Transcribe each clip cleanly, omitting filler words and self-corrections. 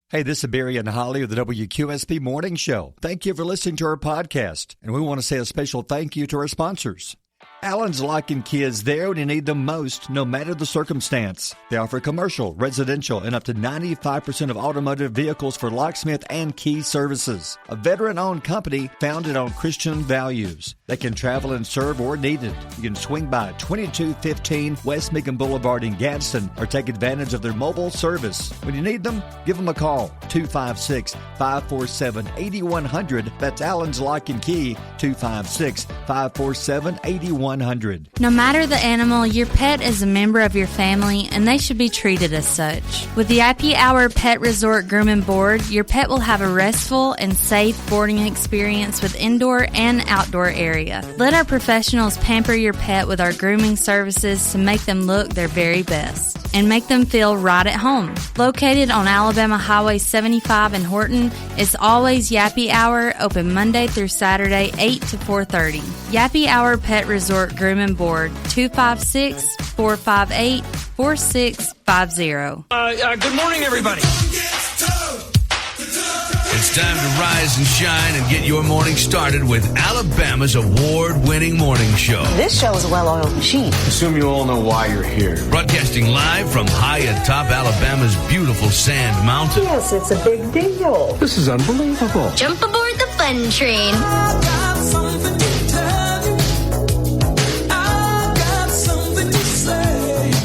Hey, this is Barry and Holly of the WQSP Morning Show. Thank you for listening to our podcast. And we want to say a special thank you to our sponsors. Allen's Lock and Key is there when you need them most, no matter the circumstance. They offer commercial, residential, and up to 95% of automotive vehicles for locksmith and key services. A veteran-owned company founded on Christian values. They can travel and serve where needed. You can swing by 2215 West Macon Boulevard in Gadsden or take advantage of their mobile service. When you need them, give them a call, 256-547-8100. That's Allen's Lock and Key, 256-547-8100. No matter the animal, your pet is a member of your family and they should be treated as such. With the IP Hour Pet Resort Groom and Board, your pet will have a restful and safe boarding experience with indoor and outdoor area. Let our professionals pamper your pet with our grooming services to make them look their very best and make them feel right at home. Located on Alabama Highway 75 in Horton, it's always Yappy Hour, open Monday through Saturday, 8 to 4:30. Yappy Hour Pet Resort Groom and Board, 256-458-4650. Good morning, everybody. It's time to rise and shine and get your morning started with Alabama's award-winning morning show. This show is a well-oiled machine. Assume you all know why you're here. Broadcasting live from high atop Alabama's beautiful sand mountain. Yes, it's a big deal. This is unbelievable. Jump aboard the fun train.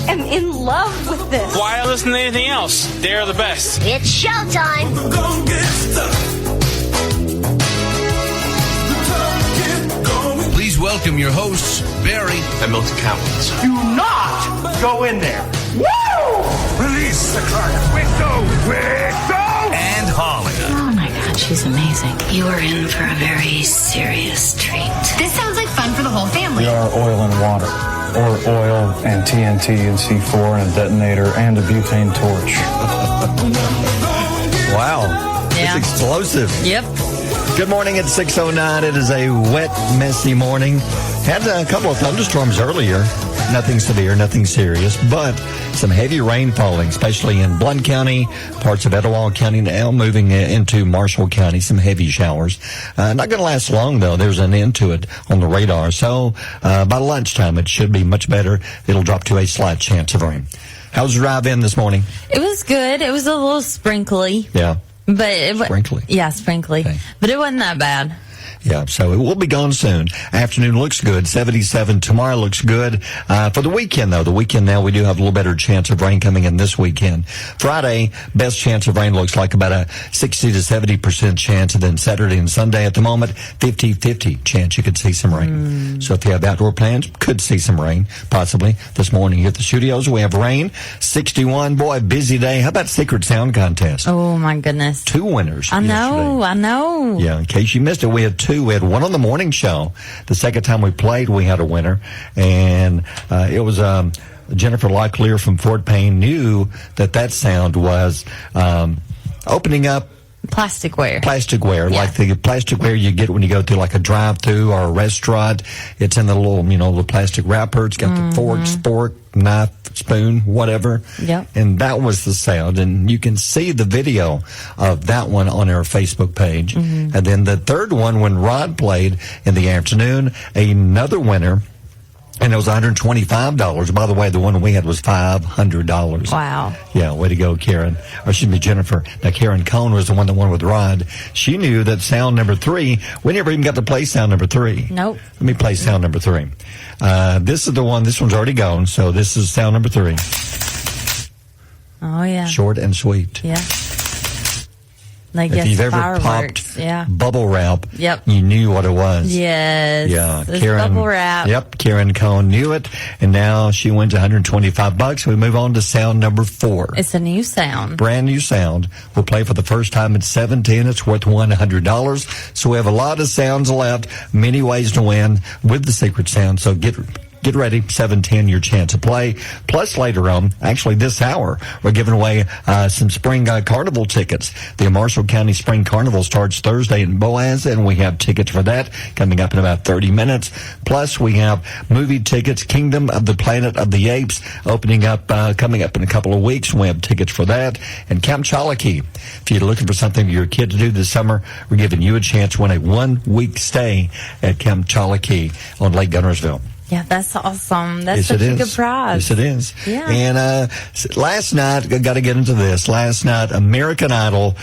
I'm in love with this. Why listen to anything else? They're the best. It's showtime. Please welcome your hosts, Barry and Milton Cowens. Do not go in there. Woo! Release the clock. Whistle! and Holly. Oh my God, she's amazing. You are in for a very serious treat. This sounds like fun for the whole family. We are oil and water. Or oil and TNT and C4 and a detonator and a butane torch. Wow. Yeah. It's explosive. Yep. Good morning at 6:09. It is a wet, messy morning. Had a couple of thunderstorms earlier. Nothing severe, nothing serious, but some heavy rain falling, especially in Blount County, parts of Etowah County, now moving into Marshall County, some heavy showers. Not going to last long, though. There's an end to it on the radar. So by lunchtime, it should be much better. It'll drop to a slight chance of rain. How's the drive in this morning? It was good. It was a little sprinkly. Yeah. But sprinkly. Yeah, sprinkly. Okay. But it wasn't that bad. Yeah, so it will be gone soon. Afternoon looks good. 77 tomorrow looks good. For the weekend, though, now we do have a little better chance of rain coming in this weekend. Friday, best chance of rain looks like about a 60 to 70% chance. And then Saturday and Sunday at the moment, 50-50 chance you could see some rain. So if you have outdoor plans, could see some rain, possibly. This morning here at the studios, we have rain. 61, boy, busy day. How about Secret Sound Contest? Oh, my goodness. 2 winners I know. Yeah, in case you missed it, we had 2. We had one on the morning show. The second time we played, we had a winner. And it was Jennifer Locklear from Fort Payne knew that sound was opening up Plasticware. Yeah. Like the plasticware you get when you go through like a drive-thru or a restaurant. It's in the little, the plastic wrapper. It's got the fork, knife, spoon, whatever. Yep. And that was the sound. And you can see the video of that one on our Facebook page. And then the third one, when Rod played in the afternoon, another winner. And it was $125. By the way, the one we had was $500. Wow. Yeah, way to go, Karen. Or excuse me, Jennifer. Now, Karen Cohn was the one that won with Rod. She knew that sound number 3, we never even got to play sound number 3. Nope. Let me play sound number 3. This is the one, this one's already gone, so this is sound number 3. Oh, yeah. Short and sweet. Yeah. Like, if you've ever fireworks. popped bubble wrap, Yep. you knew what it was. Yes. Yeah, It's Karen. bubble wrap. Yep, Karen Cohn knew it, and now she wins $125. We move on to sound number 4. It's a new sound. Brand new sound. We'll play for the first time at 17. It's worth $100. So we have a lot of sounds left, many ways to win with the secret sound. So get get ready, 7:10, your chance to play. Plus, later on, actually this hour, we're giving away some spring carnival tickets. The Marshall County Spring Carnival starts Thursday in Boaz, and we have tickets for that coming up in about 30 minutes. Plus, we have movie tickets, Kingdom of the Planet of the Apes, opening up, coming up in a couple of weeks. We have tickets for that. And Camp Chalakee. If you're looking for something for your kid to do this summer, we're giving you a chance to win a 1-week stay at Camp Chalakee on Lake Gunnersville. Yeah, that's awesome. That's such a good prize. Yes, it is. Yeah. And last night, I got to get into this. Last night, American Idol,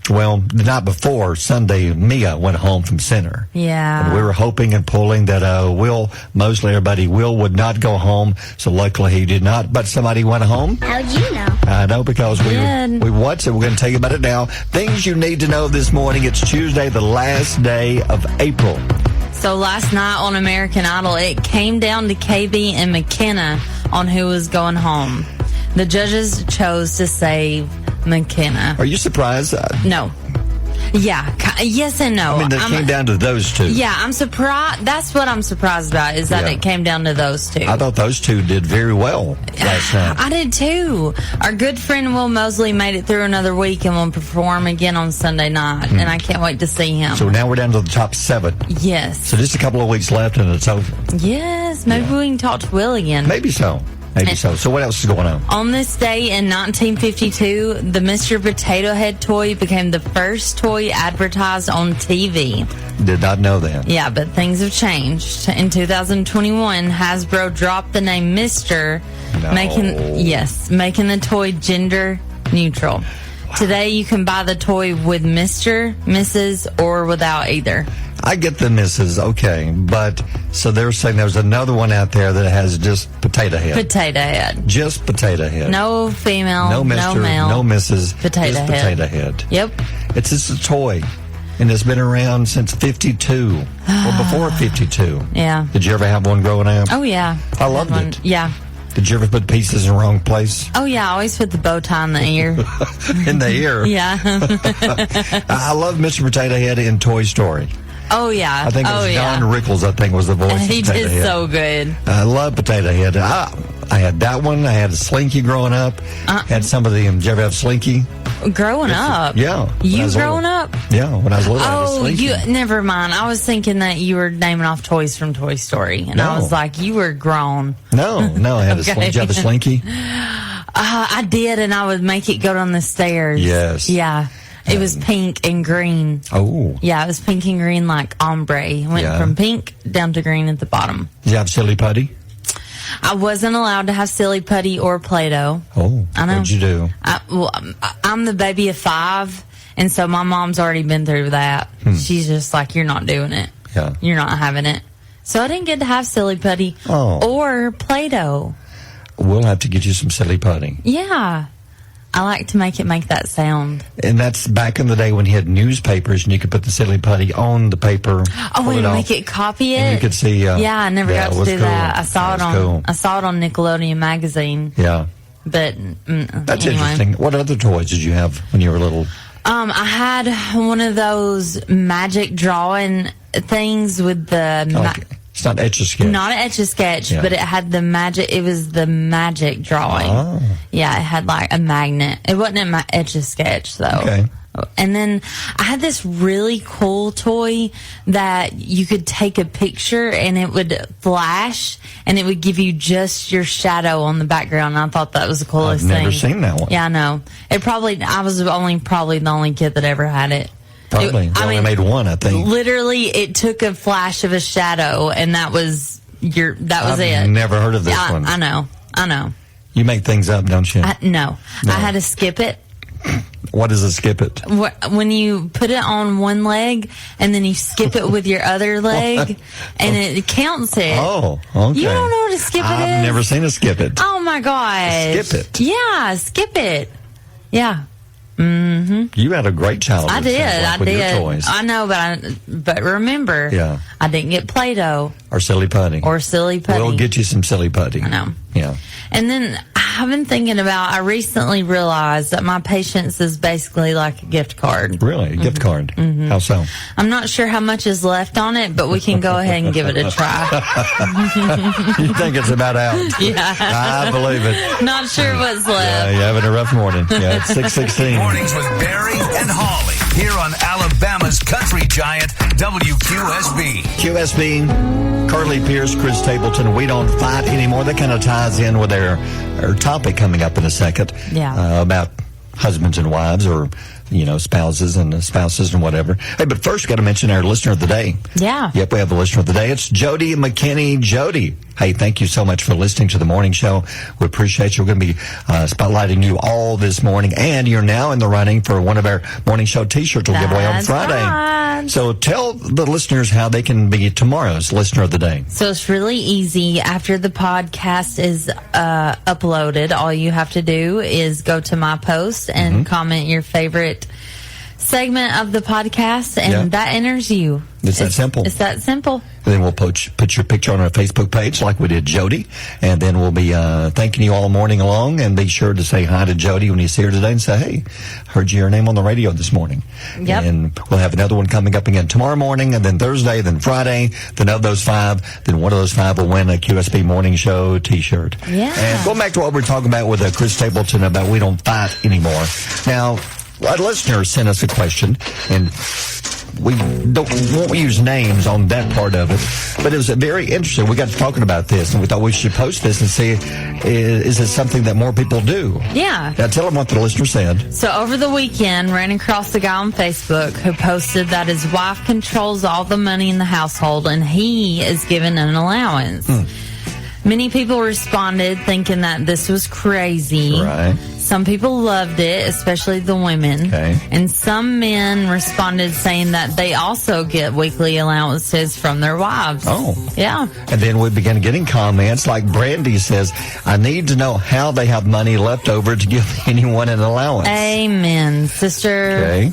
well, the night before, Sunday, Mia went home from center. Yeah. And we were hoping and pulling that Will Mosley, Will would not go home. So luckily he did not. But somebody went home. How'd you know? I know, because we watched it. We're going to tell you about it now. Things you need to know this morning. It's Tuesday, the last day of April. So last night on American Idol, it came down to KB and McKenna on who was going home. The judges chose to save McKenna. Are you surprised? No. Yeah. Yes and no. I mean, it came down to those two. Yeah, I'm surprised. That's what I'm surprised about, is that it came down to those two. I thought those two did very well last night. I did too. Our good friend Will Mosley made it through another week and will perform again on Sunday night, and I can't wait to see him. So now we're down to the top 7. Yes. So just a couple of weeks left and it's over. Yes. Maybe we can talk to Will again. Maybe so. Maybe so. So what else is going on? On this day in 1952, the Mr. Potato Head toy became the first toy advertised on TV. Did not know that. Yeah, but things have changed. In 2021, Hasbro dropped the name Mr., making the toy gender neutral. Wow. Today, you can buy the toy with Mr., Mrs., or without either. I get the misses, okay, but so they're saying there's another one out there that has just potato head. Potato head. Just potato head. No female, no Mr., no male, no Mrs. Potato just head. Potato head. Yep. It's just a toy, and it's been around since 52, or before 52. Yeah. Did you ever have one growing up? Oh, yeah. I loved it. Yeah. Did you ever put pieces in the wrong place? Oh, yeah. I always put the bow tie in the ear. In the ear? Yeah. I love Mr. Potato Head in Toy Story. Oh, yeah. I think it was Don Rickles, I think, was the voice of Potato Head. He did so good. I love Potato Head. I had that one. I had a Slinky growing up. Had some of them. Did you ever have Slinky? Growing up? Yeah. You growing up? Yeah, when I was little, I had a Slinky. Never mind. I was thinking that you were naming off toys from Toy Story. And I was like, you were grown. No, I had a Slinky. Did you have a Slinky? I did, and I would make it go down the stairs. Yes. Yeah. It was pink and green. Oh. Yeah, it was pink and green like ombre. It went from pink down to green at the bottom. Did you have Silly Putty? I wasn't allowed to have Silly Putty or Play-Doh. Oh. I know. What'd you do? I'm the baby of 5, and so my mom's already been through that. She's just like, you're not doing it. Yeah. You're not having it. So I didn't get to have Silly Putty or Play-Doh. We'll have to get you some Silly Putty. Yeah. I like to make that sound. And that's back in the day when you had newspapers and you could put the Silly Putty on the paper. Oh, and make it copy it? And you could see. Yeah, I never got to do that. I saw it on Nickelodeon magazine. Yeah. But that's anyway. interesting. What other toys did you have when you were little? I had one of those magic drawing things with the... It's not Etch-a-Sketch. Not an Etch-a-Sketch, but it had the magic. It was the magic drawing. Oh. Yeah, it had like a magnet. It wasn't an Etch-a-Sketch, though. Okay. And then I had this really cool toy that you could take a picture and it would flash and it would give you just your shadow on the background. And I thought that was the coolest thing. I've never seen that one. Yeah, I know. I was probably the only kid that ever had it. Probably. They only made one, I think. Literally, it took a flash of a shadow, and that was it. I've never heard of this one. I know. You make things up, don't you? No. I had to skip it. What is a skip it? When you put it on one leg, and then you skip it with your other leg, and it counts it. Oh, okay. You don't know what a skip it is? I've never seen a skip it. Oh, my gosh. Skip it. Yeah, skip it. Yeah. Mm-hmm. You had a great childhood. I did. With your toys. I know, but remember, I didn't get Play-Doh or Silly Putty. We'll get you some Silly Putty. I know. Yeah. And then I I've been thinking about, I recently realized that my patience is basically like a gift card. Really? A gift card? Mm-hmm. How so? I'm not sure how much is left on it, but we can go ahead and give it a try. You think it's about out? Yeah. I believe it. Not sure what's left. Yeah, you're having a rough morning. Yeah, it's 6:16. Mornings with Barry and Holly here on Alabama's country giant, WQSB. QSB, Carly Pierce, Chris Stapleton, we don't fight anymore. That kind of ties in with our topic coming up in a second. Yeah. About husbands and wives, or spouses and whatever. Hey, but first, got to mention our listener of the day. Yeah. Yep, we have a listener of the day. It's Jody McKinney. Jody, hey, thank you so much for listening to the morning show. We appreciate you. We're going to be spotlighting you all this morning, and you're now in the running for one of our morning show T-shirts we'll give away on Friday. Right. So tell the listeners how they can be tomorrow's listener of the day. So it's really easy. After the podcast is uploaded, all you have to do is go to my post and comment your favorite segment of the podcast, and that enters you. It's that simple. It's that simple. And then we'll put your picture on our Facebook page like we did Jody, and then we'll be thanking you all morning long, and be sure to say hi to Jody when you see her today and say, hey, heard your name on the radio this morning. Yep. And we'll have another one coming up again tomorrow morning, and then Thursday, then Friday, then of those 5, then one of those 5 will win a QSB Morning Show T-shirt. Yeah. And going back to what we're talking about with Chris Stapleton about we don't fight anymore. Now, a listener sent us a question, and we won't use names on that part of it, but it was very interesting. We got to talking about this, and we thought we should post this and see, is it something that more people do? Yeah. Now, tell them what the listener said. So over the weekend, ran across a guy on Facebook who posted that his wife controls all the money in the household, and he is given an allowance. Many people responded thinking that this was crazy. Right. Some people loved it, especially the women. Okay. And some men responded saying that they also get weekly allowances from their wives. Oh. Yeah. And then we began getting comments like Brandy says, I need to know how they have money left over to give anyone an allowance. Amen, sister. Okay.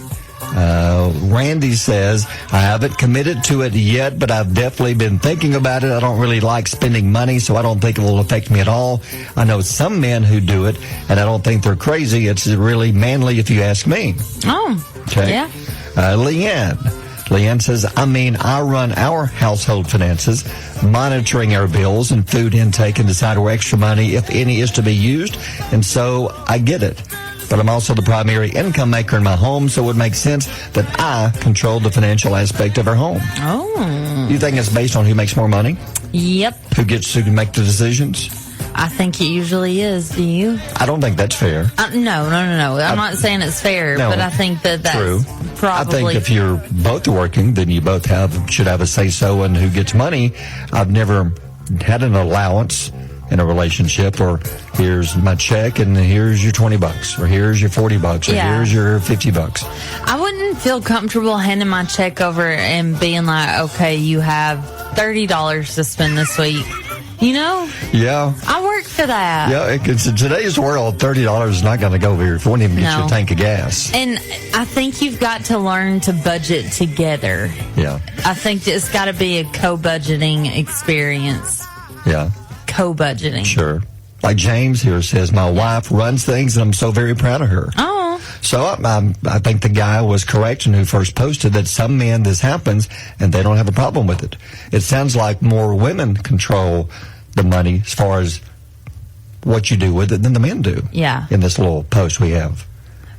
Randy says, I haven't committed to it yet, but I've definitely been thinking about it. I don't really like spending money, so I don't think it will affect me at all. I know some men who do it, and I don't think they're crazy. It's really manly if you ask me. Oh, okay. Yeah. Leanne says, I run our household finances, monitoring our bills and food intake, and decide where extra money, if any, is to be used. And so I get it. But I'm also the primary income maker in my home, so it would make sense that I control the financial aspect of our home. Oh. You think it's based on who makes more money? Yep. Who gets to make the decisions? I think it usually is. Do you? I don't think that's fair. No. I'm not saying it's fair, but I think that's true. Probably. I think if you're both working, then you both should have a say-so in who gets money. I've never had an allowance in a relationship, or here's my check and here's your $20, or here's your $40, or here's your $50. I wouldn't feel comfortable handing my check over and being like, okay, you have $30 to spend this week. You know? Yeah. I work for that. Yeah, because in today's world, $30 is not going to go over here. It won't even get you a tank of gas. And I think you've got to learn to budget together. Yeah. I think it's got to be a co-budgeting experience. Yeah. Co-budgeting. Sure. Like James here says, my wife runs things, and I'm so very proud of her. Oh. So I think the guy was correct in who first posted that some men this happens, and they don't have a problem with it. It sounds like more women control the money as far as what you do with it than the men do. Yeah. In this little post we have.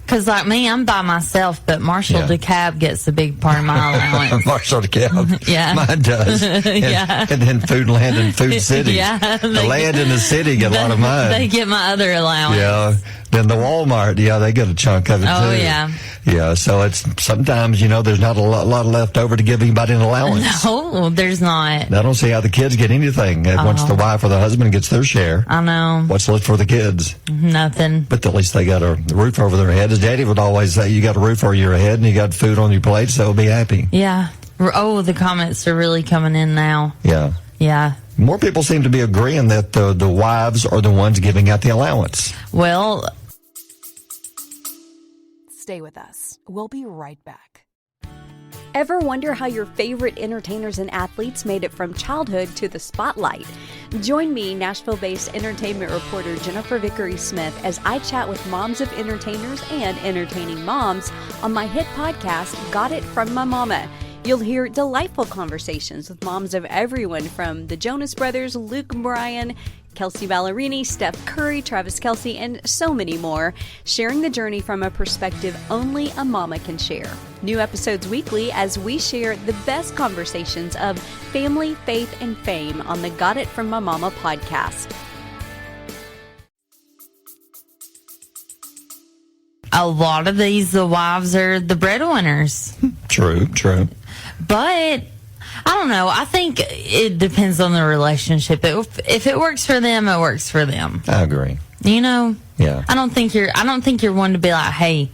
Because like me, I'm by myself, but Marshall DeKalb gets a big part of my allowance. Marshall DeKalb. Yeah. Mine does. And, and then Food Land and Food City. Yeah. The land and the city get a lot of mine. They get my other allowance. Yeah. Then the Walmart, they get a chunk of it too. Oh, yeah. Yeah, so it's sometimes, there's not a lot left over to give anybody an allowance. No, there's not. I don't see how the kids get anything once the wife or the husband gets their share. I know. What's left for the kids? Nothing. But at least they got a roof over their head. As Daddy would always say, you got a roof over your head and you got food on your plate, so be happy. Yeah. Oh, the comments are really coming in now. Yeah. Yeah. More people seem to be agreeing that the wives are the ones giving out the allowance. Well, stay with us. We'll be right back. Ever wonder how your favorite entertainers and athletes made it from childhood to the spotlight? Join me, Nashville-based entertainment reporter Jennifer Vickery-Smith, as I chat with moms of entertainers and entertaining moms on my hit podcast, Got It From My Mama. You'll hear delightful conversations with moms of everyone from the Jonas Brothers, Luke Bryan, Kelsey Ballerini, Steph Curry, Travis Kelce, and so many more, sharing the journey from a perspective only a mama can share. New episodes weekly as we share the best conversations of family, faith, and fame on the Got It From My Mama podcast. A lot of the wives are the breadwinners. True. But I don't know. I think it depends on the relationship. If it works for them, it works for them. I agree. You know? Yeah. I don't think you're one to be like, hey,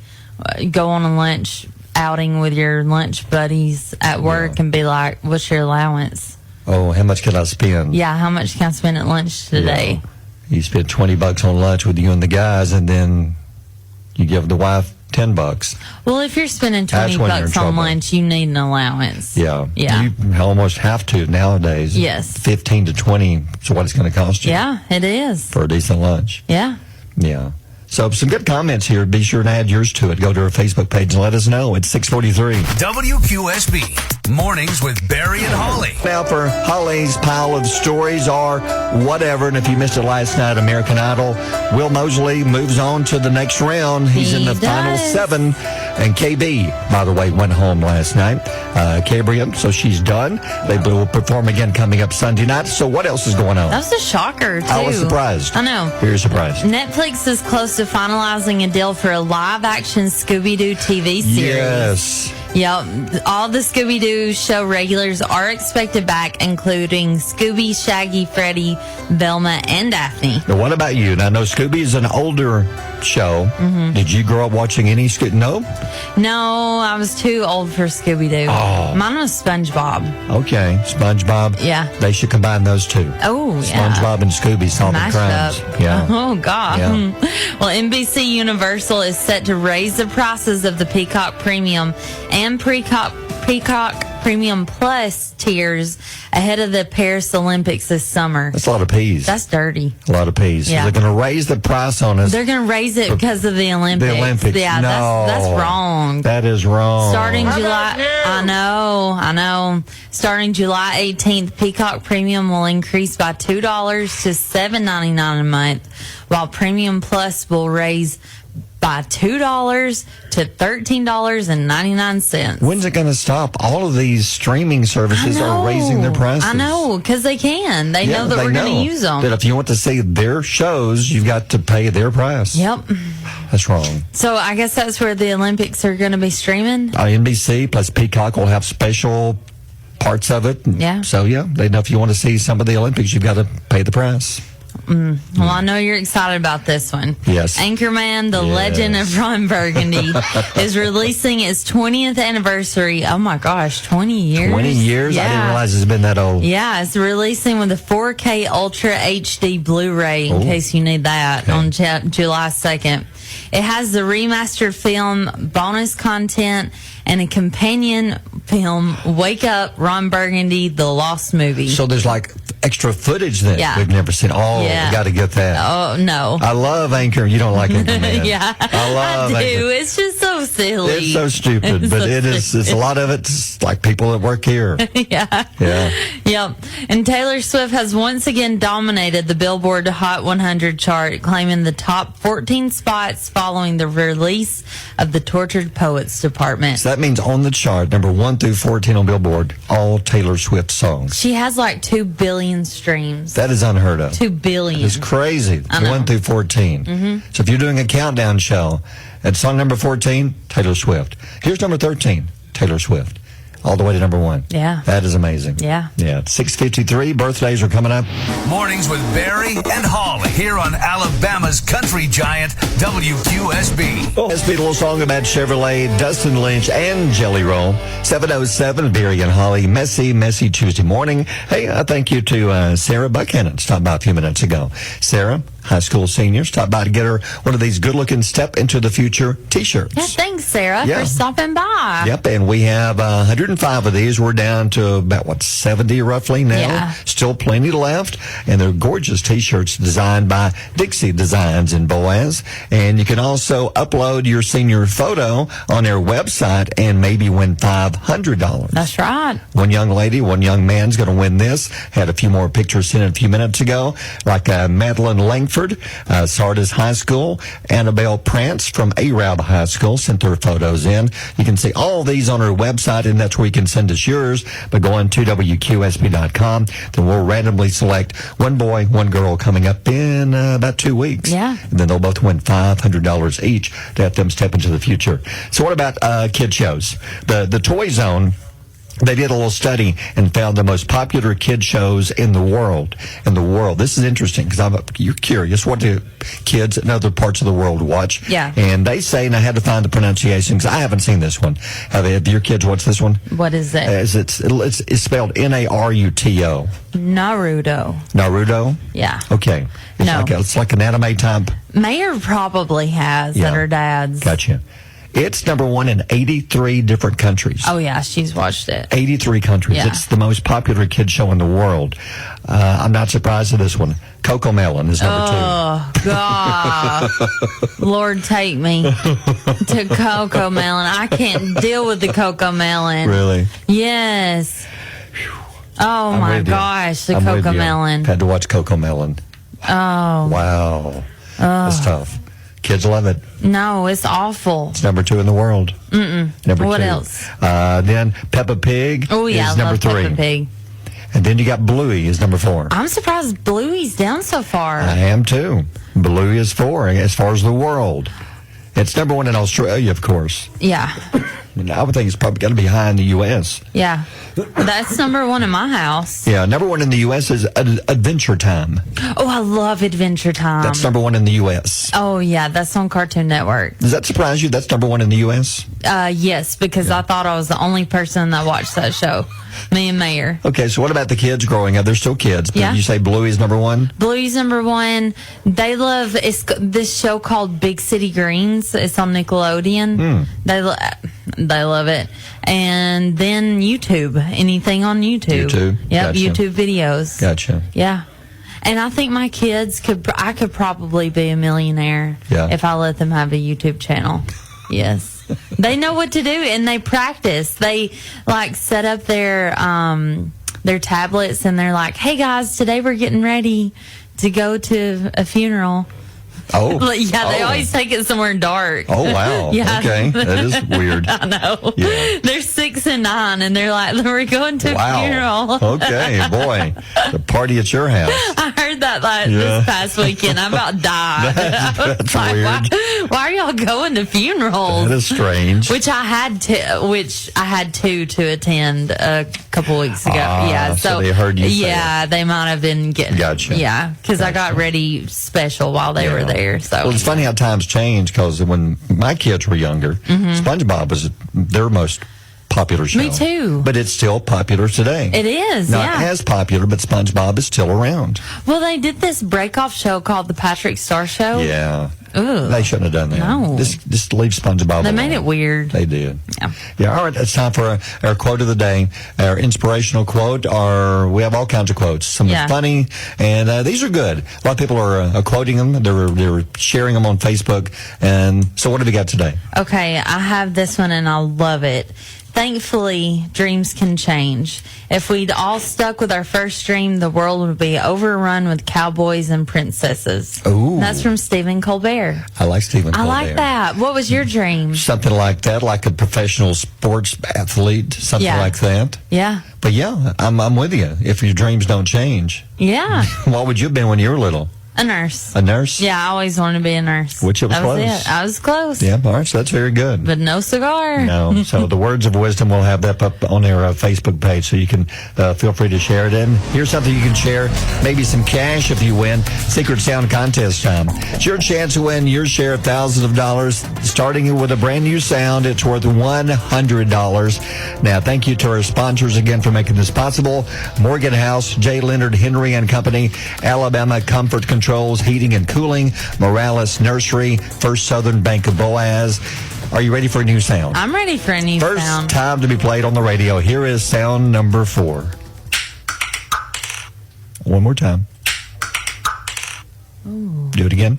go on a lunch outing with your lunch buddies at work and be like, what's your allowance? Oh, how much can I spend? Yeah, how much can I spend at lunch today? Yeah. You spend $20 on lunch with you and the guys, and then you give the wife $10. Well, if you're spending $20 on lunch, you need an allowance. Yeah. Yeah. You almost have to nowadays. Yes. 15 to 20 is what it's going to cost you. Yeah, it is. For a decent lunch. Yeah. Yeah. So some good comments here. Be sure to add yours to it. Go to our Facebook page and let us know. It's 6:43. WQSB Mornings with Barry and Holly. Now for Holly's pile of stories or whatever. And if you missed it last night, American Idol, Will Mosley moves on to the next round. He's in the final 7. And KB, by the way, went home last night. Cabrian, so she's done. They will perform again coming up Sunday night. So what else is going on? That was a shocker, too. I was surprised. I know. Very surprised. Netflix is close to finalizing a deal for a live-action Scooby-Doo TV series. Yes. Yep. All the Scooby-Doo show regulars are expected back, including Scooby, Shaggy, Freddy, Velma, and Daphne. Now, what about you? Now, I know Scooby is an older show. Mm-hmm. Did you grow up watching any Scooby? No? No, I was too old for Scooby-Doo. Oh. Mine was SpongeBob. Okay, SpongeBob. Yeah. They should combine those two. Oh, yeah. SpongeBob and Scooby solving crimes. Up. Yeah. Oh, God. Yeah. Well, NBC Universal is set to raise the prices of the Peacock Premium and Peacock Premium Plus tiers ahead of the Paris Olympics this summer. That's a lot of peas. That's dirty. A lot of peas. Yeah. So they're going to raise the price on us. They're going to raise it because of the Olympics. The Olympics. Yeah, no. that's wrong. That is wrong. Starting July, I know. Starting July 18th, Peacock Premium will increase by $2 to $7.99 a month, while Premium Plus will raise by $2 to $13.99. When's it going to stop? All of these streaming services are raising their prices. I know, because they can. They know that we're going to use them. That if you want to see their shows, you've got to pay their price. Yep. That's wrong. So I guess that's where the Olympics are going to be streaming? NBC plus Peacock will have special parts of it. Yeah. So, they know if you want to see some of the Olympics, you've got to pay the price. Well, I know you're excited about this one. Yes. Anchorman, the legend of Ron Burgundy, is releasing its 20th anniversary. Oh, my gosh, 20 years? 20 years? Yeah. I didn't realize it's been that old. Yeah, it's releasing with a 4K Ultra HD Blu-ray, in case you need that, on July 2nd. It has the remastered film, bonus content, and a companion film, Wake Up, Ron Burgundy, The Lost Movie. So there's like extra footage that we've never seen. Oh, we got to get that. Oh, no. I love Anchor. You don't like Anchorman. Yeah. I do. Anchor. It's just so silly. It's so stupid, but it's a lot of it's like people that work here. Yeah. Yep. And Taylor Swift has once again dominated the Billboard Hot 100 chart, claiming the top 14 spots following the release of the Tortured Poets Department. So that means on the chart, number 1 through 14 on Billboard, all Taylor Swift songs. She has like 2 billion streams. That is unheard of. 2 billion. It's crazy. 1 through 14. Mm-hmm. So if you're doing a countdown show, at song number 14, Taylor Swift. Here's number 13, Taylor Swift. All the way to number 1. Yeah. That is amazing. Yeah. 6:53. Birthdays are coming up. Mornings with Barry and Holly here on Alabama's country giant, WQSB. Let's beat a little song about Chevrolet, Dustin Lynch, and Jelly Roll. 7:07, Barry and Holly. Messy Tuesday morning. Hey, thank you to Sarah Buchanan. Stopped by a few minutes ago. Sarah, high school senior, stopped by to get her one of these good-looking Step into the Future T-shirts. Yeah, thanks, Sarah, for stopping by. Yep, and we have 105 of these. We're down to about, 70 roughly now. Yeah. Still plenty left, and they're gorgeous T-shirts designed by Dixie Designs in Boaz. And you can also upload your senior photo on their website and maybe win $500. That's right. One young lady, one young man's going to win this. Had a few more pictures sent in a few minutes ago, like Madeline Langford, Sardis High School. Annabelle Prance from Arab High School sent their photos in. You can see all these on our website, and that's where you can send us yours by going to WQSB.com. Then we'll randomly select one boy, one girl coming up in about 2 weeks. Yeah. And then they'll both win $500 each to have them step into the future. So what about kid shows? The Toy Zone, they did a little study and found the most popular kid shows in the world. This is interesting because you're curious. What do kids in other parts of the world watch? Yeah. And they say, and I had to find the pronunciation because I haven't seen this one. Have your kids watched this one? What is it? It's spelled Naruto. Naruto. Naruto? Yeah. Okay. It's like an anime type. Mayor probably has at her dad's. Gotcha. It's number one in 83 different countries. Oh, yeah, she's watched it. 83 countries. Yeah. It's the most popular kid show in the world. I'm not surprised at this one. Coco Melon is number 2. Oh, God. Lord, take me to Coco Melon. I can't deal with the Coco Melon. Really? Yes. Oh, my gosh, the Coco Melon. Had to watch Coco Melon. Oh. Wow. That's tough. Kids love it. No, it's awful. It's number 2 in the world. Number what 2. else? Then Peppa Pig is number 3. Peppa Pig. And then you got Bluey is number 4. I'm surprised Bluey's down so far. I am too. Bluey is 4 as far as the world. It's number 1 in Australia, of course. Yeah. And I would think it's probably going to be high in the U.S. Yeah. That's number 1 in my house. Yeah, number 1 in the U.S. is Adventure Time. Oh, I love Adventure Time. That's number 1 in the U.S. Oh, yeah, that's on Cartoon Network. Does that surprise you? That's number 1 in the U.S.? Yes, because I thought I was the only person that watched that show. Me and Mayor. Okay, so what about the kids growing up? They're still kids, but you say Bluey's number 1? Bluey's number 1. They love this show called Big City Greens. It's on Nickelodeon. They love it. And then YouTube. Anything on YouTube. Yep, gotcha. YouTube videos. Gotcha. Yeah. And I think my kids I could probably be a millionaire if I let them have a YouTube channel. Yes. They know what to do and they practice. They set up their tablets and they're like, "Hey guys, today we're getting ready to go to a funeral." Oh. They always take it somewhere dark. Oh, wow. Yeah. Okay. That is weird. I know. Yeah. They're 6 and 9 and they're like, "We're going to a funeral." Okay, boy. The party at your house. I heard that this past weekend. I about died. That's weird. Why are y'all going to funerals? That is strange. Which I had two to attend a couple weeks ago. So they heard you say Yeah, they might have been getting. Gotcha. Yeah, because I got ready special while they were there. So well, it's funny how times change because when my kids were younger, SpongeBob was their most popular show. Me too. But it's still popular today. It is, Not as popular, but SpongeBob is still around. Well, they did this break-off show called The Patrick Star Show. Yeah. Ooh. They shouldn't have done that. No. Just leave SpongeBob alone. They made it weird. They did. Yeah. All right. It's time for our quote of the day. Our inspirational quote. We have all kinds of quotes. Some are funny, and these are good. A lot of people are quoting them. They're sharing them on Facebook. And so what have you got today? Okay. I have this one, and I love it. Thankfully, dreams can change. If we'd all stuck with our first dream, the world would be overrun with cowboys and princesses. Ooh. That's from Stephen Colbert. I like Stephen Colbert. I like that. What was your dream? Something like that, like a professional sports athlete, something like that. Yeah. But yeah, I'm with you. If your dreams don't change. Yeah. What would you have been when you were little? A nurse. A nurse? Yeah, I always wanted to be a nurse. Which it was close. It. I was close. Yeah, all right, so that's very good. But no cigar. No. So the words of wisdom, we'll have that up on our Facebook page, so you can feel free to share it in. Here's something you can share, maybe some cash if you win. Secret Sound Contest time. It's your chance to win your share of thousands of dollars, starting with a brand new sound. It's worth $100. Now, thank you to our sponsors again for making this possible. Morgan House, J. Leonard Henry and Company, Alabama Comfort Control Controls, Heating and Cooling, Morales Nursery, First Southern Bank of Boaz. Are you ready for a new sound? I'm ready for a new sound. First time to be played on the radio. Here is sound number 4. One more time. Ooh. Do it again.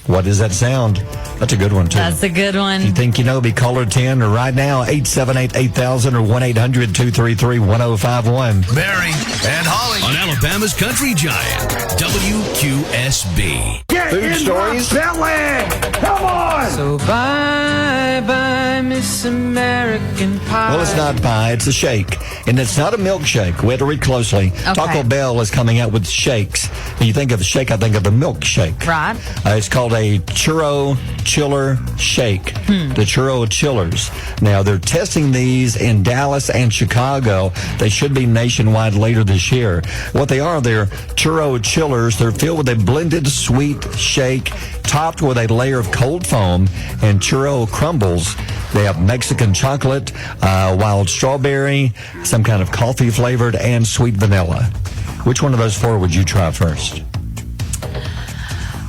What is that sound? That's a good one, too. That's a good one. If you think you know, be caller 10 or right now, 878-8000 or 1-800-233-1051. Barry and Holly on Alabama's Country Giant, WQSB. Get Food in stories. my belly! Come on! So bye, Miss American Pie. Well, it's not pie, it's a shake. And it's not a milkshake. We had to read closely. Okay. Taco Bell is coming out with shakes. When you think of a shake, I think of a milkshake. Right. It's called a churro chiller shake. The churro chillers. Now, they're testing these in Dallas and Chicago. They should be nationwide later this year. What they are, they're churro chillers. They're filled with a blended sweet shake topped with a layer of cold foam and churro crumbles. They have Mexican chocolate, wild strawberry, some kind of coffee flavored, and sweet vanilla. Which one of those 4 would you try first?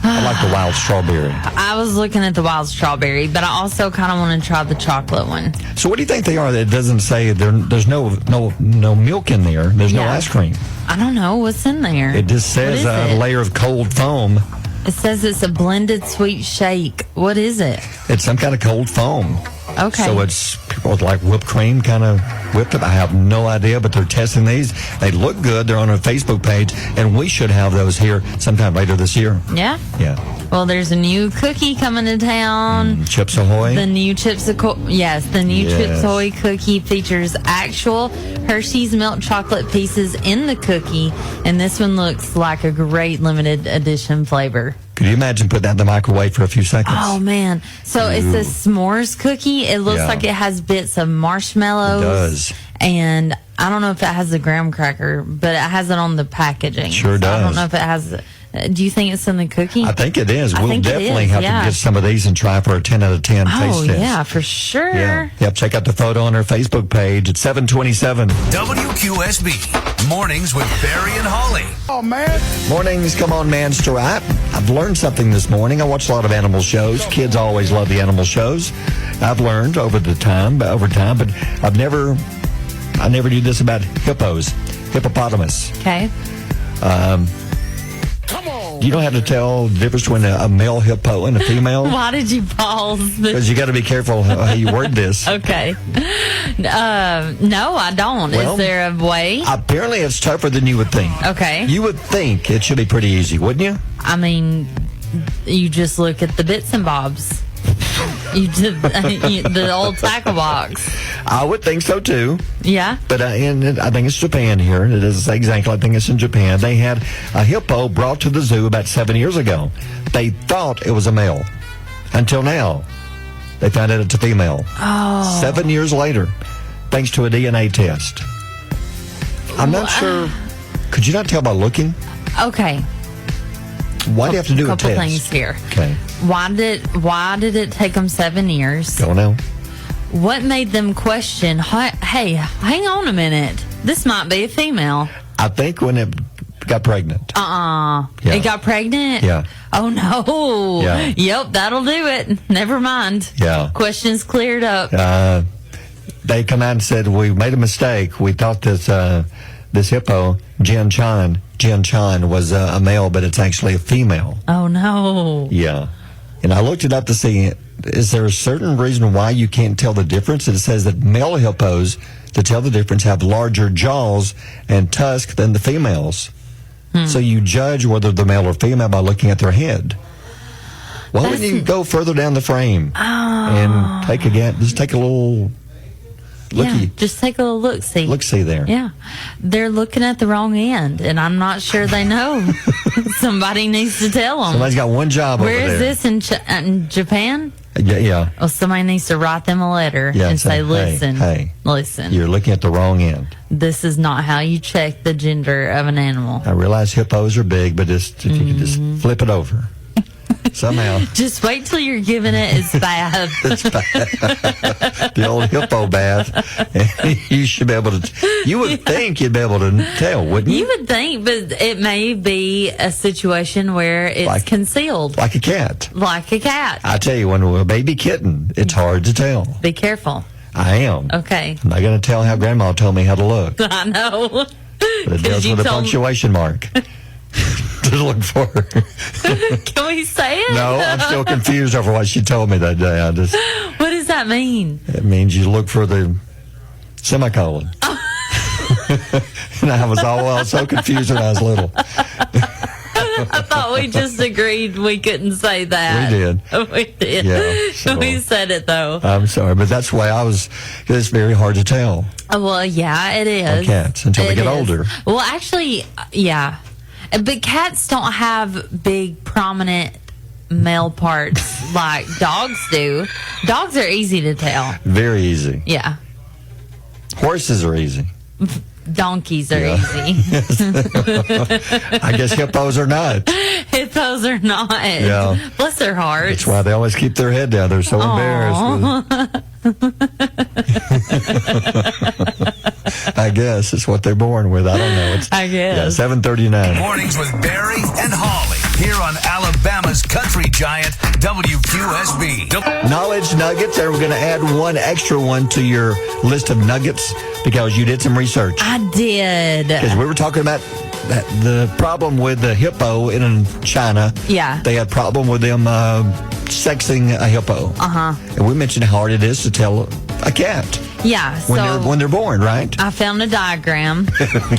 I like the wild strawberry. I was looking at the wild strawberry, but I also kind of want to try the chocolate one. So what do you think they are? It doesn't say there's no milk in there. There's no ice cream. I don't know what's in there. It just says a layer of cold foam. It says it's a blended sweet shake. What is it? It's some kind of cold foam. Okay. So it's people like whipped cream kind of whipped up. I have no idea, but they're testing these. They look good. They're on a Facebook page, and we should have those here sometime later this year. Yeah? Yeah. Well, there's a new cookie coming to town. Chips Ahoy? The new Chips Ahoy cookie features actual Hershey's milk chocolate pieces in the cookie, and this one looks like a great limited edition flavor. Could you imagine putting that in the microwave for a few seconds? Oh, man. So it's a s'mores cookie. It looks like it has bits of marshmallows. It does. And I don't know if it has a graham cracker, but it has it on the packaging. Sure does. I don't know if it has... Do you think it's in the cookie? I think it is. We'll definitely have to get some of these and try for a 10 out of 10 taste test. Oh, yeah, for sure. Yeah. Yep, check out the photo on our Facebook page at 727. WQSB, Mornings with Barry and Holly. Oh, man. Mornings, come on, man. I've learned something this morning. I watch a lot of animal shows. Kids always love the animal shows. I've learned over time, but I never knew this about hippopotamus. Okay. You don't have to tell the difference between a male hippo and a female. Why did you pause? Because you got to be careful how you word this. Okay. No, I don't. Well, is there a way? Apparently, it's tougher than you would think. Okay. You would think it should be pretty easy, wouldn't you? I mean, you just look at the bits and bobs. You did the old tackle box. I would think so too. Yeah. But I think it's Japan here. It doesn't say exactly. I think it's in Japan. They had a hippo brought to the zoo about 7 years ago. They thought it was a male. Until now, they found out it's a female. Oh. 7 years later, thanks to a DNA test. I'm not sure. Could you not tell by looking? Okay. Why do you have to do a couple test? Things here. Okay. Why did it take them 7 years? Don't know. What made them question, hey, hang on a minute. This might be a female. I think when it got pregnant. Yeah. It got pregnant? Yeah. Oh, no. Yeah. Yep, that'll do it. Never mind. Yeah. Questions cleared up. They come out and said, we made a mistake. We thought this hippo, Jin Chan, was a male, but it's actually a female. Oh, no. Yeah. And I looked it up to see, is there a certain reason why you can't tell the difference? It says that male hippos, to tell the difference, have larger jaws and tusks than the females. So you judge whether they're male or female by looking at their head. Why wouldn't you go further down the frame and take a little looky? Yeah, just take a little look-see. Look-see there. Yeah. They're looking at the wrong end, and I'm not sure they know. Somebody needs to tell them. Somebody's got one job over there. Where is this, in Japan? Yeah. Well, somebody needs to write them a letter and say, listen, listen. You're looking at the wrong end. This is not how you check the gender of an animal. I realize hippos are big, but if you could just flip it over. Somehow. Just wait till you're giving it its bath. It's bad. The old hippo bath. You should be able to. You would think you'd be able to tell, wouldn't you? You would think, but it may be a situation where it's concealed. Like a cat. Like a cat. I tell you, when a baby kitten, it's hard to tell. Be careful. I am. Okay. I'm not going to tell how Grandma told me how to look. I know. But it deals with a punctuation mark. To look for her. Can we say it? No, I'm still confused over what she told me that day. What does that mean? It means you look for the semicolon. And I was so confused when I was little. I thought we just agreed we couldn't say that. We did. We did. Yeah, so we said it, though. I'm sorry, but that's why it's very hard to tell. Well, yeah, it is. On cats until they get older. Well, actually, yeah. But cats don't have big, prominent male parts like dogs do. Dogs are easy to tell. Very easy. Yeah. Horses are easy. Donkeys are easy. I guess hippos are not. Hippos are not. Yeah. Bless their hearts. That's why they always keep their head down. They're so embarrassed. I guess it's what they're born with. I don't know. I guess. Yeah, 7:39. Mornings with Barry and Holly here on Alabama's country giant WQSB. Knowledge nuggets. And we're going to add one extra one to your list of nuggets because you did some research. I did. Because we were talking about the problem with the hippo in China. Yeah. They had problem with them sexing a hippo. Uh-huh. And we mentioned how hard it is to tell a cat. Yeah. When they're born, right? I found a diagram.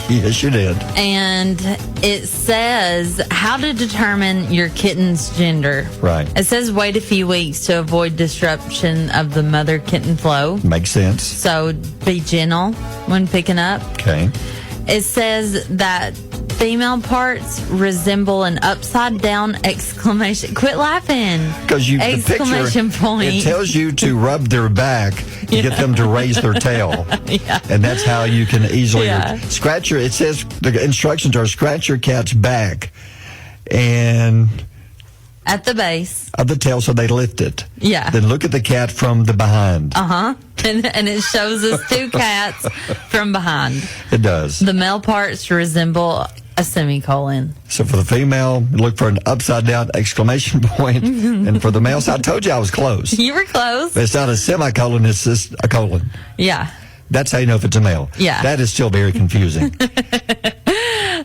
Yes, you did. And it says how to determine your kitten's gender. Right. It says wait a few weeks to avoid disruption of the mother-kitten flow. Makes sense. So be gentle when picking up. Okay. It says that female parts resemble an upside-down exclamation. Quit laughing. Because exclamation point. It tells you to rub their back to get them to raise their tail. Yeah. And that's how you can easily scratch it says the instructions are scratch your cat's back and at the base of the tail so they lift it. Yeah. Then look at the cat from the behind. Uh-huh. And it shows us two cats from behind. It does. The male parts resemble a semicolon. So for the female, look for an upside down exclamation point. And for the male, so I told you I was close. You were close. But it's not a semicolon, it's just a colon. Yeah. That's how you know if it's a male. Yeah. That is still very confusing.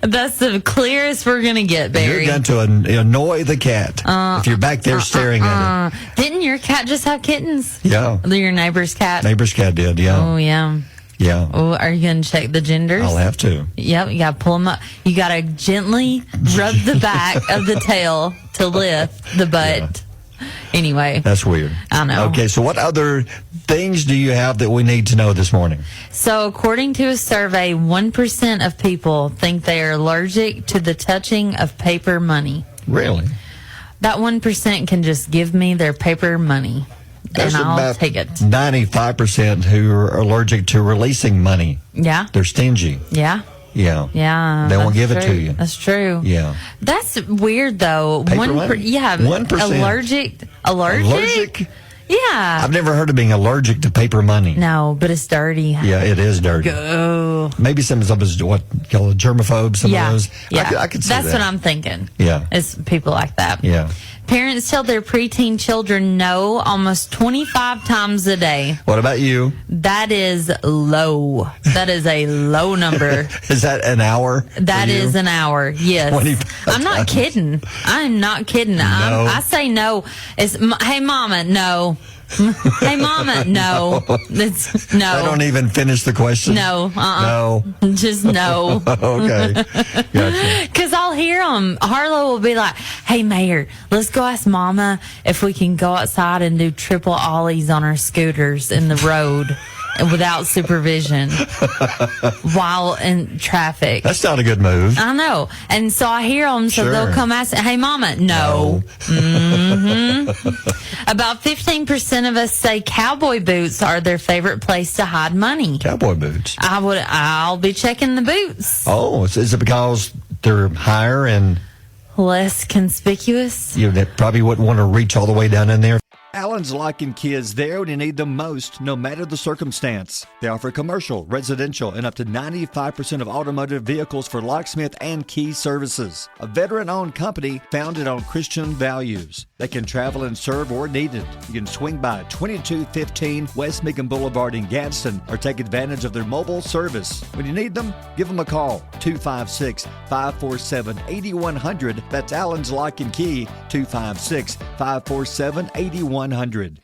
That's the clearest we're going to get, Barry. You're going to annoy the cat if you're back there staring at it. Didn't your cat just have kittens? Yeah. Your neighbor's cat? Neighbor's cat did, yeah. Oh, yeah. Yeah. Oh, are you going to check the genders? I'll have to. Yep, you got to pull them up. You got to gently rub the back of the tail to lift the butt. Yeah. Anyway. That's weird. I know. Okay, so what other things do you have that we need to know this morning? So, according to a survey, 1% of people think they are allergic to the touching of paper money. Really? That 1% can just give me their paper money. There's and I'll about take it. 95% who are allergic to releasing money. Yeah. They're stingy. Yeah. Yeah. Yeah. They won't give it to you. That's true. Yeah. That's weird, though. Paper money? Yeah. 1%. Allergic? Yeah. I've never heard of being allergic to paper money. No, but it's dirty. Yeah, it is dirty. Go. Maybe some of them is what called germaphobe, some of those. Yeah. I could see That's that. what I'm thinking. Yeah. It's people like that. Yeah. Parents tell their preteen children no almost 25 times a day. What about you? That is low. That is a low number. Is that an hour? That is an hour, yes. I'm not kidding. I'm not kidding. No. I say no. It's, hey, Mama, no. Hey, Mama, no. It's no. I don't even finish the question. No. No. Just no. Okay. Gotcha. Because I'll hear them. Harlow will be like, hey, Mayor, let's go ask Mama if we can go outside and do triple ollies on our scooters in the road without supervision while in traffic. That's not a good move. I know. And so I hear them, so Sure. they'll come ask, hey, Mama, no. Mm-hmm. About 15% of us say cowboy boots are their favorite place to hide money. Cowboy boots. I'll be checking the boots. Oh, is it because they're higher and less conspicuous. You probably wouldn't want to reach all the way down in there. Allen's liking kids there when you need them most, no matter the circumstance. They offer commercial, residential, and up to 95% of automotive vehicles for locksmith and key services. A veteran-owned company founded on Christian values. They can travel and serve where needed. You can swing by 2215 West Meekin Boulevard in Gadsden or take advantage of their mobile service. When you need them, give them a call, 256-547-8100. That's Allen's Lock and Key, 256-547-8100.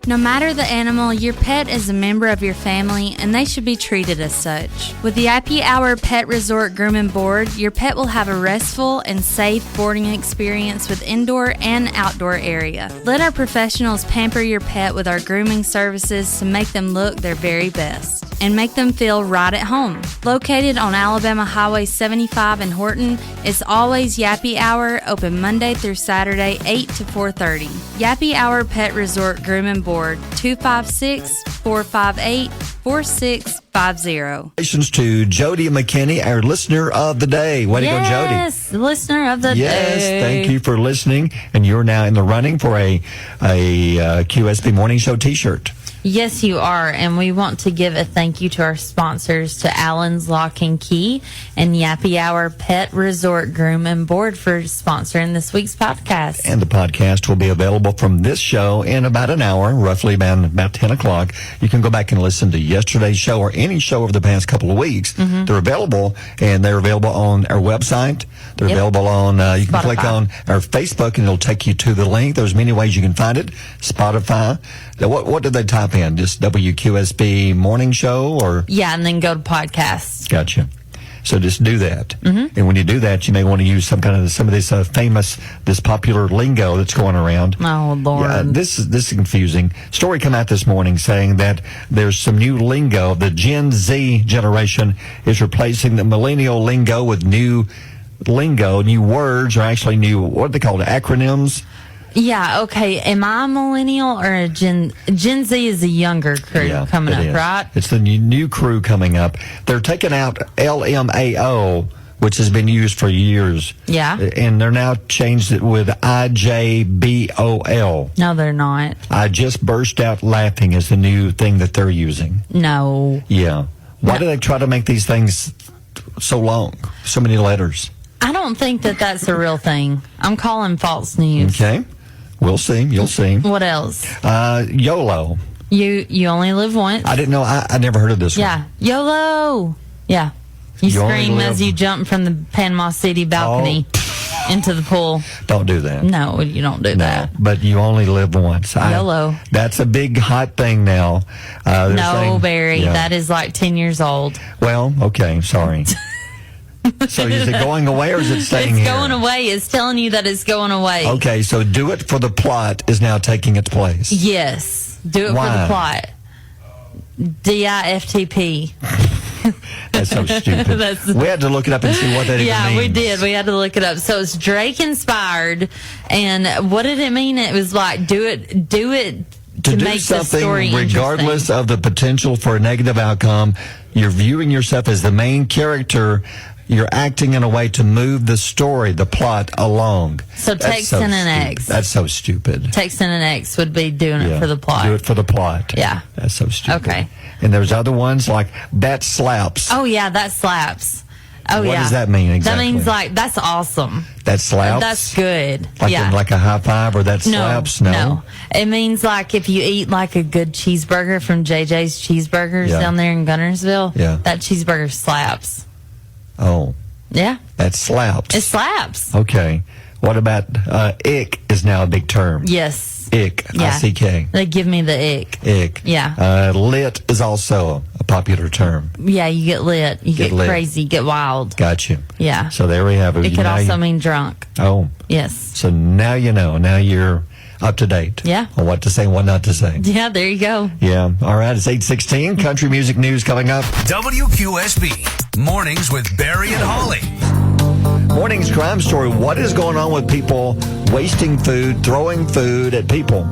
No matter the animal, your pet is a member of your family and they should be treated as such. With the IP Hour Pet Resort Groom and Board, your pet will have a restful and safe boarding experience with indoor and outdoor area. Let our professionals pamper your pet with our grooming services to make them look their very best and make them feel right at home. Located on Alabama Highway 75 in Horton, it's always Yappy Hour, open Monday through Saturday, 8 to 4:30. Yappy Hour Pet Resort Groom and Board, 256-458-4650. Congratulations to Jody McKinney, our listener of the day. Way to go, Jody. Yes, listener of the day. Yes, thank you for listening. And you're now in the running for a QSB Morning Show t-shirt. Yes, you are. And we want to give a thank you to our sponsors, to Allen's Lock and Key and Yappy Hour Pet Resort Groom and Board for sponsoring this week's podcast. And the podcast will be available from this show in about an hour, roughly about 10 o'clock. You can go back and listen to yesterday's show or any show over the past couple of weeks. Mm-hmm. They're available, and they're available on our website. They're available on, you can click on our Facebook, and it'll take you to the link. There's many ways you can find it. Spotify. What did they type in? Just WQSB Morning Show? Or yeah, and then go to podcasts. Gotcha. So just do that. Mm-hmm. And when you do that, you may want to use some of this this popular lingo that's going around. Oh, Lord. Yeah, this is confusing. Story come out this morning saying that there's some new lingo. The Gen Z generation is replacing the millennial lingo with new lingo, new words, or actually new, what are they called, acronyms? Yeah, okay. Am I a millennial or a Gen Z is a younger crew coming up, right? It's the new crew coming up. They're taking out LMAO, which has been used for years. Yeah. And they're now changed it with IJBOL. No, they're not. I just burst out laughing is the new thing that they're using. No. Yeah. Why do they try to make these things so long? So many letters. I don't think that's a real thing. I'm calling false news. Okay. We'll see. You'll see. What else? YOLO. You only live once. I didn't know. I never heard of this one. Yeah. YOLO. Yeah. You scream as you jump from the Panama City balcony into the pool. Don't do that. No, you don't do that. But you only live once. YOLO. That's a big hot thing now. No, Barry. Yeah. That is like 10 years old. Well, okay. Sorry. So is it going away or is it staying here? It's going away. It's telling you that it's going away. Okay, so do it for the plot is now taking its place. Yes. Do it for the plot. DIFTP. That's so stupid. We had to look it up and see what that even means. Yeah, we did. We had to look it up. So it's Drake inspired. And what did it mean? It was like, do it to do make something the story regardless of the potential for a negative outcome. You're viewing yourself as the main character. You're acting in a way to move the story, the plot, along. So texting an ex. That's so stupid. Texting an ex would be doing it for the plot. Do it for the plot. Yeah. That's so stupid. Okay. And there's other ones like that slaps. Oh, yeah, that slaps. Oh, what does that mean exactly? That means like, that's awesome. That slaps? That's good. Like a high five or that slaps? No. It means like if you eat like a good cheeseburger from JJ's Cheeseburgers down there in Gunnersville, that cheeseburger slaps. Oh. Yeah. That slaps. It slaps. Okay. What about ick is now a big term. Yes. Ick. Yeah. I-C-K. They give me the ick. Ick. Yeah. Lit is also a popular term. Yeah, you get lit. You get crazy. You get wild. Got you. Yeah. So there we have it. It could also mean drunk. Oh. Yes. So now you know. Now you're up to date. Yeah. On what to say and what not to say. Yeah, there you go. Yeah. All right. It's 8:16. Country music news coming up. WQSB. Mornings with Barry and Holly. Morning's crime story. What is going on with people wasting food, throwing food at people?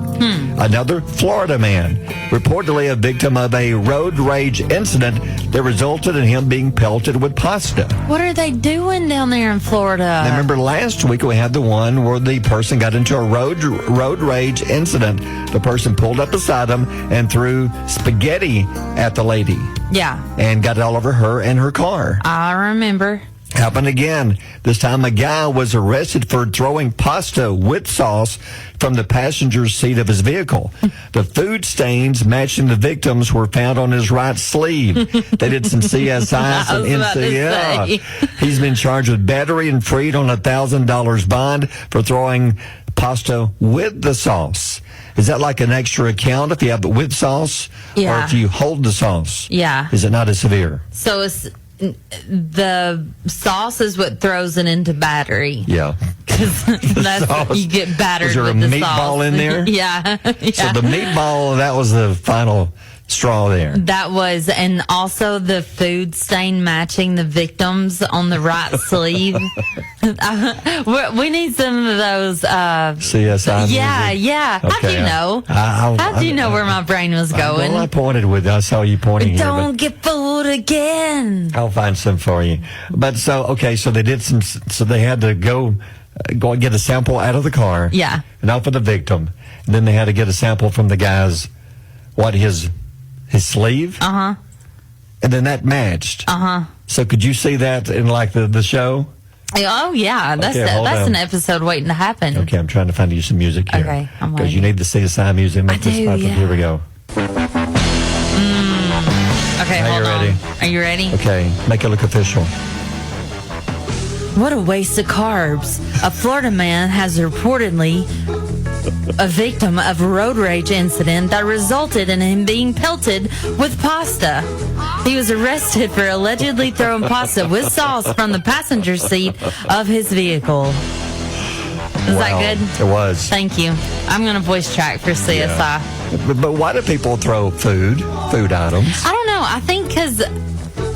Another Florida man, reportedly a victim of a road rage incident that resulted in him being pelted with pasta. What are they doing down there in Florida? Now, remember last week we had the one where the person got into a road rage incident. The person pulled up beside him and threw spaghetti at the lady. Yeah. And got it all over her and her car. I remember. Happened again. This time a guy was arrested for throwing pasta with sauce from the passenger seat of his vehicle. The food stains matching the victims were found on his right sleeve. They did some CSI, some NCL. He's been charged with battery and freed on $1,000 bond for throwing pasta with the sauce. Is that like an extra account if you have it with sauce? Yeah. Or if you hold the sauce? Yeah. Is it not as severe? So it's the sauce is what throws it into battery. Yeah. Because that's you get battered was there with a the meatball sauce. in there? Yeah. So the meatball, that was the final straw there. That was, and also the food stain matching the victims on the right sleeve. We need some of those. CSI Yeah, music. yeah. Okay, How do you know? How do you know where my brain was going? Well, I pointed with. I saw you pointing here. Don't get fooled again. I'll find some for you. But so they did some. So they had to go and get a sample out of the car. Yeah. Not for the victim. And then they had to get a sample from the guy's his sleeve. Uh-huh. And then that matched. Uh-huh. So could you see that in like the show? Oh yeah, that's an episode waiting to happen. Okay, I'm trying to find you some music here. Okay, I'm waiting. Because you need the CSI music. Make this happen. Yeah. Here we go. Okay, now hold you're on. ready. Are you ready? Okay, make it look official. What a waste of carbs. A Florida man has reportedly a victim of a road rage incident that resulted in him being pelted with pasta. He was arrested for allegedly throwing pasta with sauce from the passenger seat of his vehicle. Is that good? It was. Thank you. I'm going to voice track for CSI. Yeah. But why do people throw food items? I don't know. I think because...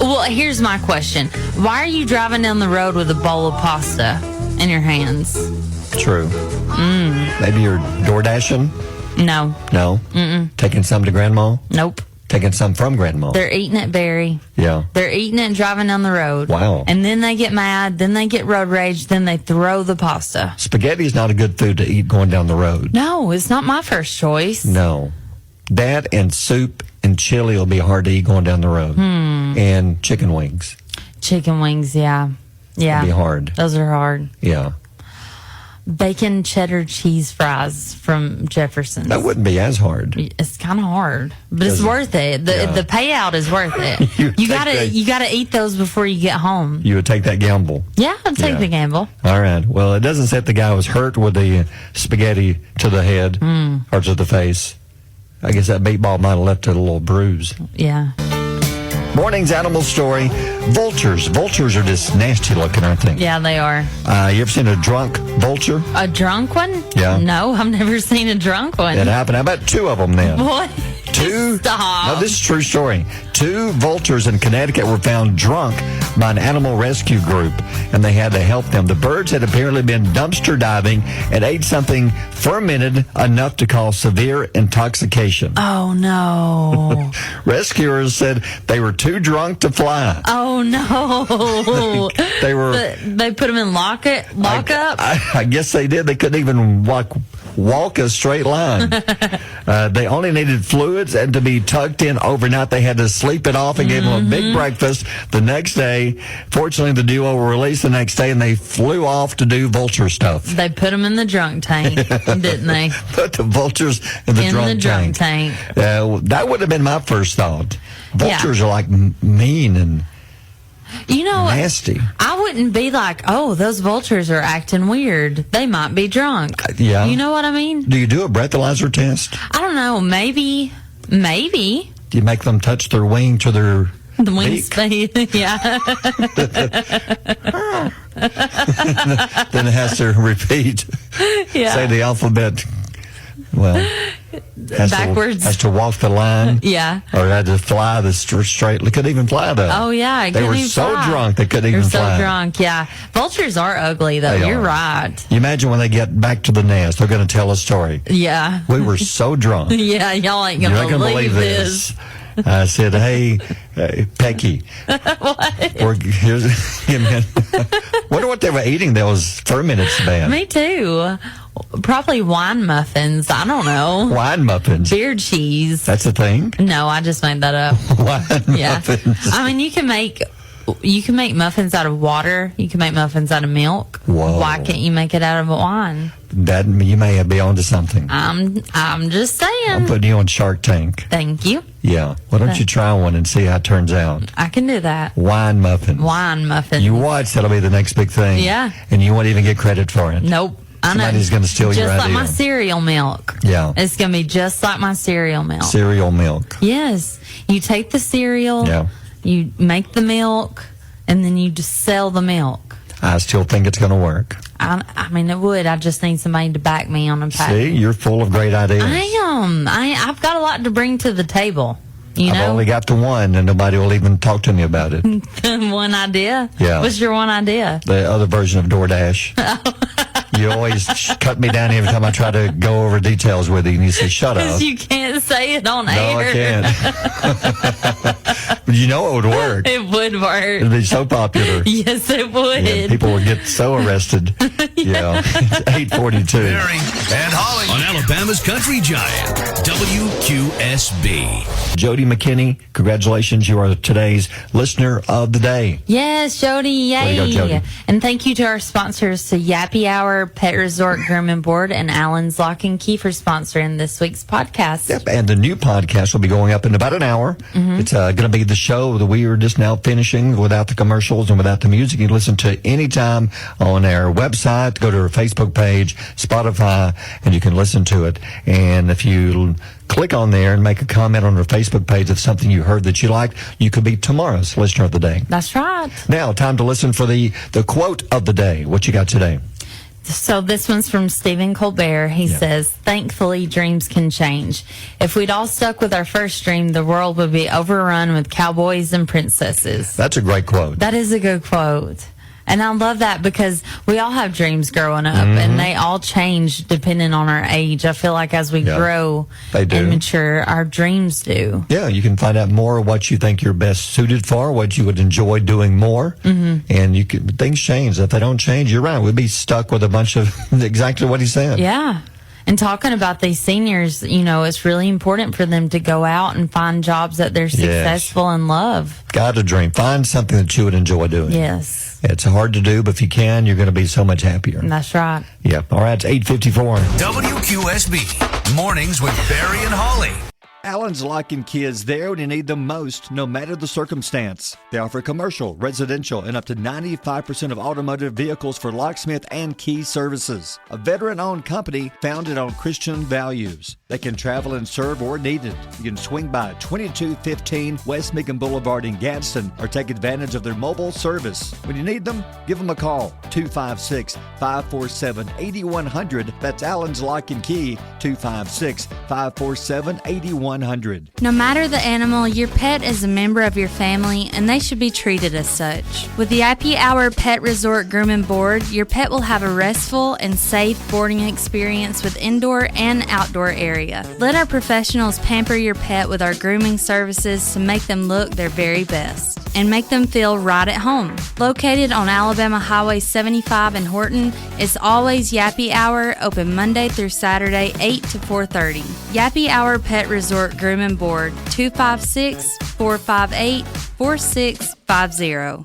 Well, here's my question. Why are you driving down the road with a bowl of pasta in your hands? True. Maybe you're door dashing? No. No? Mm-mm. Taking some to grandma? Nope. Taking some from grandma? They're eating it, Barry. Yeah. They're eating it and driving down the road. Wow. And then they get mad, then they get road rage, then they throw the pasta. Spaghetti is not a good food to eat going down the road. No, it's not my first choice. No. That and soup and chili will be hard to eat going down the road. And chicken wings. Chicken wings, yeah. Yeah. That'd be hard. Those are hard. Yeah. Bacon cheddar cheese fries from Jefferson's. That wouldn't be as hard. It's kind of hard, but it's worth it. The payout is worth it. you gotta eat those before you get home. You would take that gamble. Yeah, I'd take the gamble. All right. Well, it doesn't say if the guy was hurt with the spaghetti to the head or to the face. I guess that meatball might have left a little bruise. Yeah. Morning's animal story. Vultures. Vultures are just nasty looking, aren't they? Yeah, they are. You ever seen a drunk vulture? A drunk one? Yeah. No, I've never seen a drunk one. It happened. How about two of them then? What? Stop. No, this is a true story. 2 vultures in Connecticut were found drunk by an animal rescue group, and they had to help them. The birds had apparently been dumpster diving and ate something fermented enough to cause severe intoxication. Oh, no. Rescuers said they were too drunk to fly. Oh, no. They put them in lock up? I guess they did. They couldn't even walk a straight line. They only needed fluids and to be tucked in overnight. They had to sleep it off and gave them a big breakfast the next day. Fortunately, the duo were released the next day, and they flew off to do vulture stuff. They put them in the drunk tank, didn't they? Put the vultures in the drunk tank. That would have been my first thought. Vultures are like mean and nasty. I wouldn't be like, oh, those vultures are acting weird. They might be drunk. Yeah. You know what I mean? Do you do a breathalyzer test? I don't know. Maybe. Do you make them touch their wing to their the wings? Yeah. Then it has to repeat. Yeah. Say the alphabet Well, backwards. Has to walk the line. Yeah. Or had to fly the straight. They couldn't even fly, though. Oh, yeah. They were so drunk they couldn't even fly. They're so drunk, yeah. Vultures are ugly, though. You're right. You imagine when they get back to the nest, they're going to tell a story. Yeah. We were so drunk. Yeah, y'all ain't going to believe this. I said, hey, Pecky. What? Wonder what they were eating that was fermented so bad. Me too. Probably wine muffins. I don't know. Wine muffins? Beer cheese. That's a thing? No, I just made that up. Wine muffins. I mean, you can make muffins out of water. You can make muffins out of milk. Whoa. Why can't you make it out of wine? That you may be onto something. I'm just saying. I'm putting you on Shark Tank. Thank you. Yeah. Why don't you try one and see how it turns out? I can do that. Wine muffins. Wine muffins. You watch, that'll be the next big thing. Yeah. And you won't even get credit for it. Nope. I know. Somebody's going to steal your idea. Just like my cereal milk. Yeah. It's going to be just like my cereal milk. Cereal milk. Yes. You take the cereal. Yeah. You make the milk. And then you just sell the milk. I still think it's going to work. I mean, it would. I just need somebody to back me on a pack. See, you're full of great ideas. I am. I've got a lot to bring to the table. I've only got the one, and nobody will even talk to me about it. One idea? Yeah. What's your one idea? The other version of DoorDash. You always cut me down every time I try to go over details with you, and you say, shut up. Because you can't say it on air. No, I can't. But you know it would work. It would work. It'd be so popular. Yes, it would. Yeah, people would get so arrested. Yeah. It's 8:42. Barry and Holly on Alabama's Country Giant, WQSB. Jody McKinney, congratulations. You are today's listener of the day. Yes, Jody. Yay. Way to go, Jody. And thank you to our sponsors, to Yappy Hour, Pet Resort Groom and Board, and Allen's Lock and Key for sponsoring this week's podcast. Yep, and the new podcast will be going up in about an hour. Mm-hmm. It's going to be the show that we are just now finishing without the commercials and without the music. You can listen to anytime on our website. Go to our Facebook page, Spotify, and you can listen to it. And if you click on there and make a comment on our Facebook page of something you heard that you liked, you could be tomorrow's listener of the day. That's right. Now, time to listen for the quote of the day. What you got today? So this one's from Stephen Colbert. He says, thankfully, dreams can change. If we'd all stuck with our first dream, the world would be overrun with cowboys and princesses. That's a great quote. That is a good quote. And I love that because we all have dreams growing up, and they all change depending on our age. I feel like as we grow and mature, our dreams do. Yeah, you can find out more what you think you're best suited for, what you would enjoy doing more, and things change. If they don't change, you're right. We'd be stuck with a bunch of exactly what he said. Yeah. And talking about these seniors, it's really important for them to go out and find jobs that they're successful and love. Got to dream. Find something that you would enjoy doing. Yes. It's hard to do, but if you can, you're going to be so much happier. That's right. Yep. All right, it's 8:54. WQSB, Mornings with Barry and Holly. Allen's Lock and Key is there when you need them most, no matter the circumstance. They offer commercial, residential, and up to 95% of automotive vehicles for locksmith and key services. A veteran-owned company founded on Christian values. They can travel and serve where needed. You can swing by 2215 West Macon Boulevard in Gadsden or take advantage of their mobile service. When you need them, give them a call, 256-547-8100. That's Allen's Lock and Key, 256-547-8100. No matter the animal, your pet is a member of your family, and they should be treated as such. With the IP Hour Pet Resort Groom and Board, your pet will have a restful and safe boarding experience with indoor and outdoor area. Let our professionals pamper your pet with our grooming services to make them look their very best and make them feel right at home. Located on Alabama Highway 75 in Horton, it's always Yappy Hour, open Monday through Saturday, 8 to 4:30. Yappy Hour Pet Resort Groom and Board, 256-458-4650.